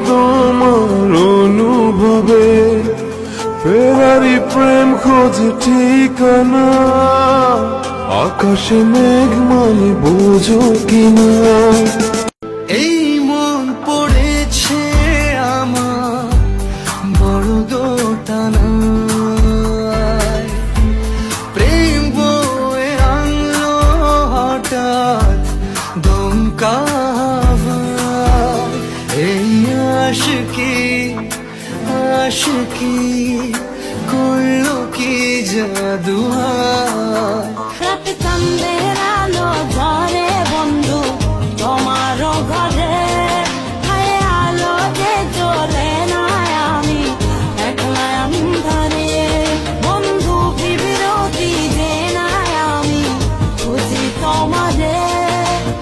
তোমার অনুভবে, ফেরারি প্রেম খোঁজে ঠিকানা, আকাশে মেঘ মানে বোঝো কিনা। এই মন পড়েছে আমার বড় দোটানায়, প্রেম বয়ে আনলো হঠাৎ দমকা হাওয়ায়। এই আশিকি আশিকি করলো কি জাদু হায়। রাত চাঁদের আলো ঝরে বন্ধু তোমার ঘরে, হায় আলো যে জ্বলে না আমি একলা অন্ধকারে। বন্ধু বিরতি যে না আমি খুঁজি তোমারে,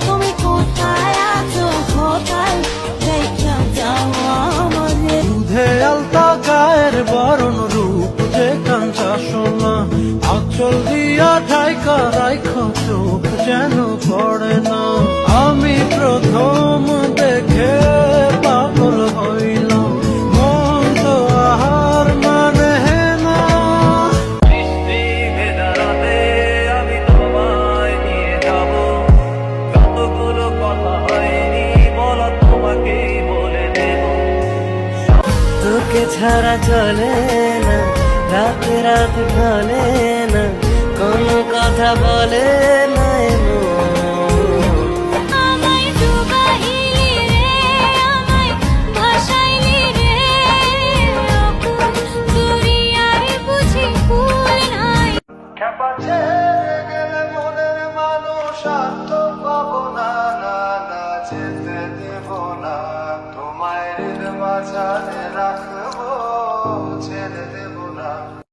তুমি কোথায় আছো কোথায় দেখা যাও আমারে। দুধে আলতা গায়ের বরণ রূপ যে কাঞ্চা সোনা, আঁচল দিয়া ঢাইকা রাইখো চোখ যেন পড়ে না। আমি প্রথম দেখে পাগল হইলাম, মন তো আহার মানে না। বৃষ্টি ভেজা রাতে আমি তোমায় নিয়ে যাব, কতগুলো কথা হয়নি বলা তোমাকেই বলে দেব। তোকে ছাড়া চলে না, রাতে রাত ঢলে না, কোনো কথা বলে না আমায় ডুবাইলি রে, আমায় ভাসাইলি রে, দুনিয়ার বুঝি ভুল নাই। খেপা ছেড়ে গেলে মনের মানুষ আর তো পাবো না, না না যেতে দেব না তোমায় ঋণ বাঁচালে।